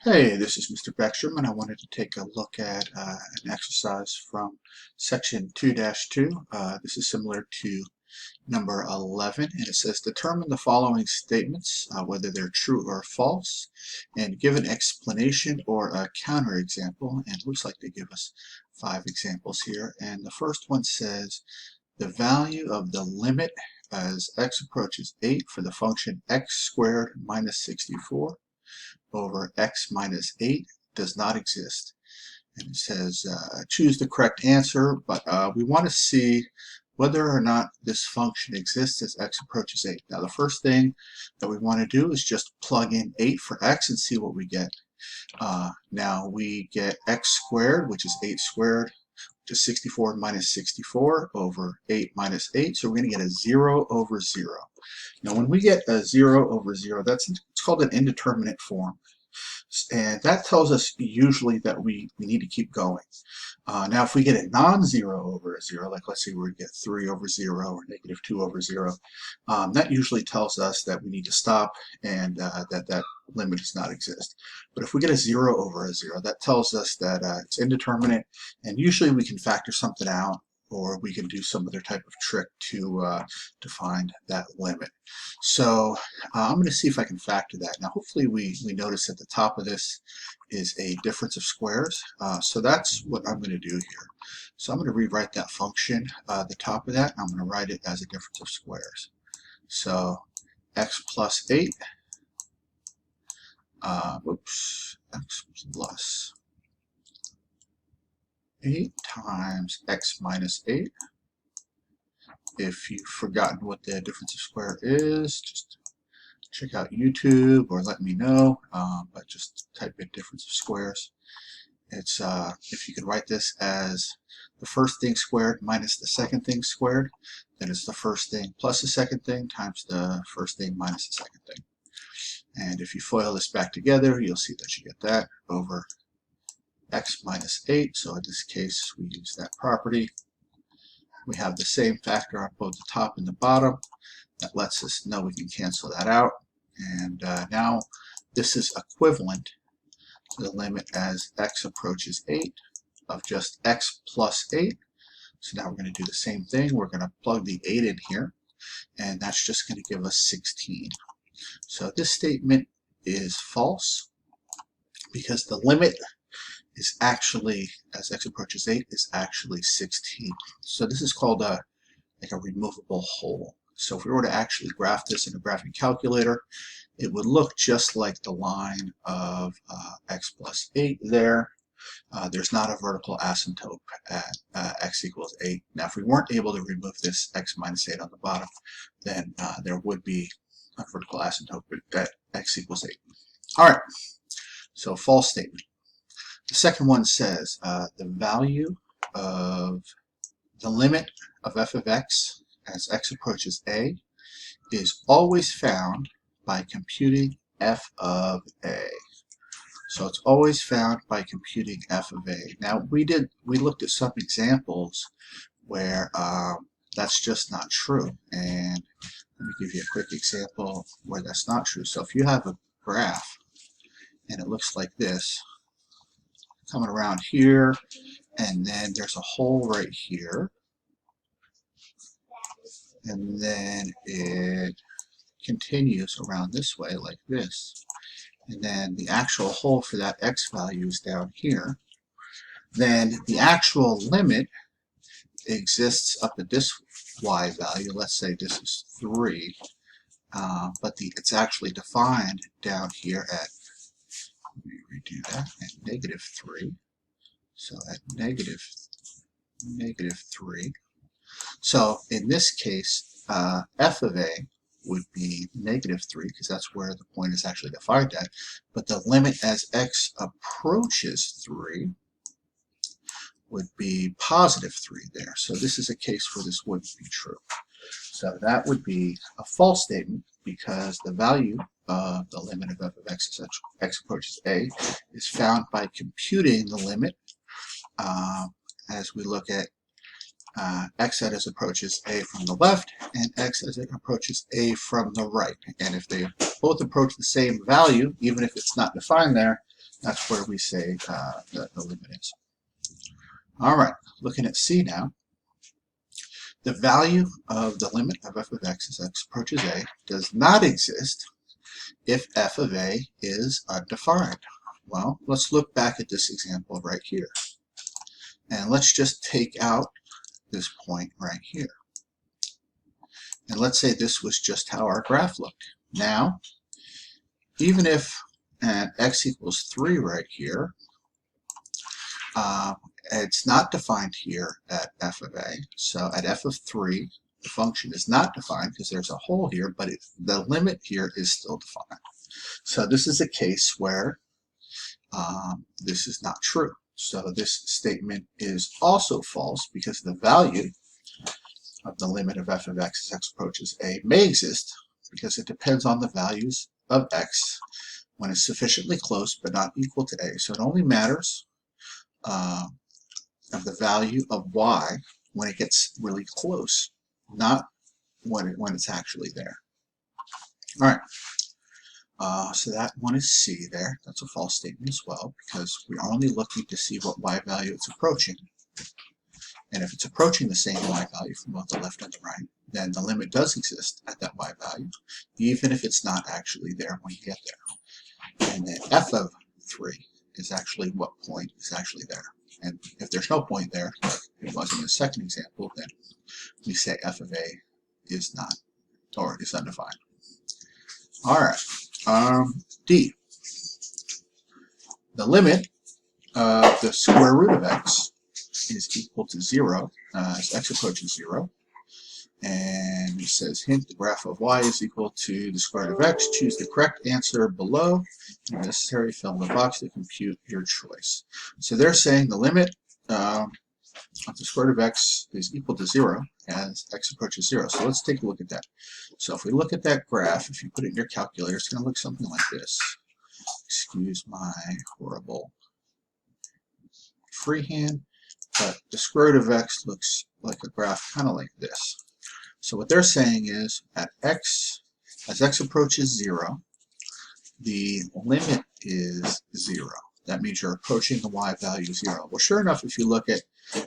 Hey, this is Mr. Beckstrom, and I wanted to take a look at an exercise from section 2-2. This is similar to number 11, and it says determine the following statements, whether they're true or false, and give an explanation or a counterexample. And it looks like they give us 5 examples here. And the first one says the value of the limit as x approaches 8 for the function x squared minus 64 over x minus 8 does not exist. And it says choose the correct answer, but we want to see whether or not this function exists as x approaches 8. Now the first thing that we want to do is just plug in 8 for x and see what we get. Now we get x squared, which is 8 squared, which is 64 minus 64 over 8 minus 8. So we're going to get a 0 over 0. Now when we get a 0 over 0, it's called an indeterminate form. And that tells us usually that we need to keep going. Now if we get a non-zero over a 0, like let's say we get 3 over 0 or negative 2 over 0, that usually tells us that we need to stop and that limit does not exist. But if we get a 0 over a 0, that tells us that it's indeterminate, and usually we can factor something out, or we can do some other type of trick to find that limit. So I'm going to see if I can factor that. Now hopefully we notice at the top of this is a difference of squares. So that's what I'm going to do here. So I'm going to rewrite that function, the top of that. I'm going to write it as a difference of squares. So x plus 8, x plus 8 times x minus 8. If you've forgotten what the difference of square is, just check out YouTube or let me know, but just type in difference of squares. It's if you can write this as the first thing squared minus the second thing squared, then it's the first thing plus the second thing times the first thing minus the second thing. And if you FOIL this back together, you'll see that you get that over x minus 8. So in this case, we use that property. We have the same factor on both the top and the bottom. That lets us know we can cancel that out. And now this is equivalent to the limit as x approaches 8 of just x plus 8. So now we're going to do the same thing. We're going to plug the 8 in here, and that's just going to give us 16. So this statement is false because the limit is actually, as x approaches 8, is actually 16. So this is called like a removable hole. So if we were to actually graph this in a graphing calculator, it would look just like the line of x plus 8 there. There's not a vertical asymptote at x equals 8. Now if we weren't able to remove this x minus 8 on the bottom, then there would be a vertical asymptote at x equals 8. All right, so false statement. The second one says the value of the limit of f of x as x approaches a is always found by computing f of a. So it's always found by computing f of a. Now we looked at some examples where that's just not true, and let me give you a quick example where that's not true. So if you have a graph and it looks like this, coming around here, and then there's a hole right here, and then it continues around this way like this, and then the actual hole for that x value is down here, then the actual limit exists up at this y value. Let's say this is 3, but it's actually defined down here at, let me redo that, at negative 3. So at negative 3. So in this case, f of a would be negative 3 because that's where the point is actually defined at. But the limit as x approaches 3 would be positive 3 there. So this is a case where this wouldn't be true. So that would be a false statement because the value of the limit of f of x as x approaches a is found by computing the limit as we look at x as it approaches a from the left and x as it approaches a from the right. And if they both approach the same value, even if it's not defined there, That's where we say the limit is. All right, looking at C now. The value of the limit of f of x as x approaches a does not exist if f of a is undefined. Well, let's look back at this example right here. And let's just take out this point right here. And let's say this was just how our graph looked. Now, even if at x equals 3 right here, it's not defined here at f of a. So at f of 3, the function is not defined because there's a hole here, but the limit here is still defined. So this is a case where this is not true. So this statement is also false because the value of the limit of f of x as x approaches a may exist because it depends on the values of x when it's sufficiently close but not equal to a. So it only matters of the value of y when it gets really close, not when it's actually there. All right. So that one is C there. That's a false statement as well because we're only looking to see what y value it's approaching. And if it's approaching the same y value from both the left and the right, then the limit does exist at that y value, even if it's not actually there when you get there. And then f of 3 is actually what point is actually there. And if there's no point there, like it was in the second example, then we say f of a is not, or is undefined. All right. D. The limit of the square root of x is equal to 0 as x approaches 0. And it says, hint, the graph of y is equal to the square root of x. Choose the correct answer below. If necessary, fill in the box to compute your choice. So they're saying the limit of the square root of x is equal to 0 as x approaches 0. So let's take a look at that. So if we look at that graph, if you put it in your calculator, it's going to look something like this. Excuse my horrible freehand, but the square root of x looks like a graph kind of like this. So what they're saying is at x, as x approaches 0, the limit is 0. That means you're approaching the y value 0. Well, sure enough, if you look at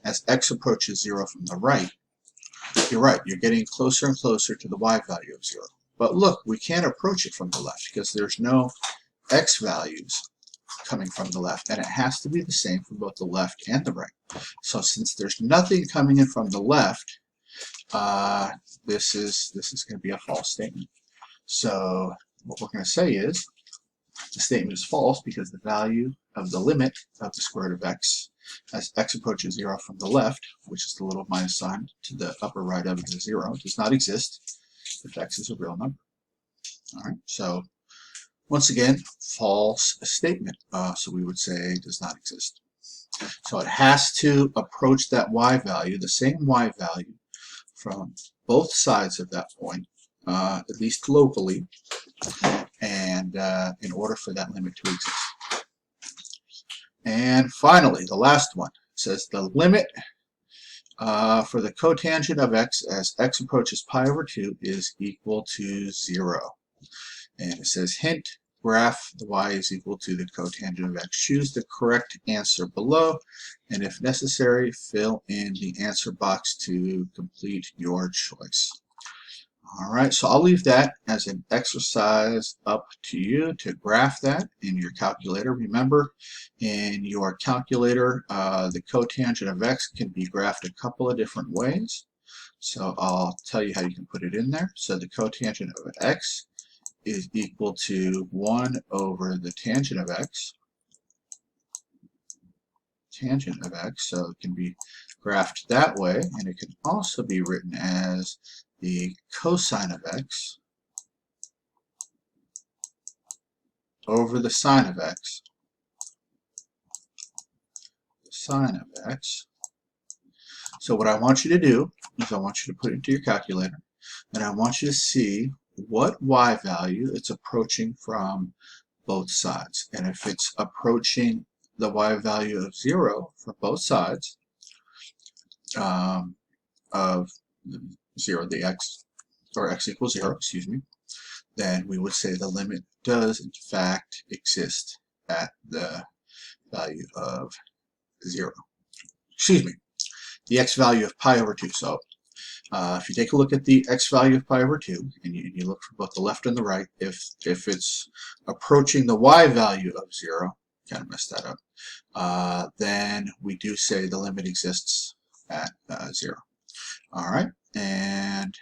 as x approaches 0 from the right, you're right, you're getting closer and closer to the y value of 0. But look, we can't approach it from the left because there's no x values coming from the left, and it has to be the same for both the left and the right. So since there's nothing coming in from the left, this is going to be a false statement. So what we're going to say is the statement is false because the value of the limit of the square root of x as x approaches 0 from the left, which is the little minus sign to the upper right of the 0, does not exist if x is a real number. All right, so once again, false statement. So we would say does not exist. So it has to approach that y value, the same y value, from both sides of that point, at least locally, and in order for that limit to exist. And finally, the last one says the limit for the cotangent of x as x approaches pi over 2 is equal to 0. And it says, hint, graph the y is equal to the cotangent of x. Choose the correct answer below, and if necessary, fill in the answer box to complete your choice. All right, so I'll leave that as an exercise up to you to graph that in your calculator. Remember, in your calculator, the cotangent of x can be graphed a couple of different ways. So I'll tell you how you can put it in there. So the cotangent of x is equal to 1 over the tangent of x. Tangent of x, so it can be graphed that way, and it can also be written as the cosine of x over the sine of x. The sine of x. So what I want you to do is I want you to put it into your calculator, and I want you to see what y value it's approaching from both sides. And if it's approaching the y value of 0 for both sides of 0, the x, or x equals 0, excuse me, then we would say the limit does in fact exist at the value of 0. Excuse me, the x value of pi over 2. So if you take a look at the x value of pi over 2, and you look for both the left and the right, if it's approaching the y value of 0, kind of messed that up, then we do say the limit exists at 0. All right, and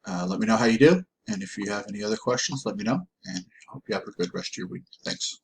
let me know how you do. And if you have any other questions, let me know. And I hope you have a good rest of your week. Thanks.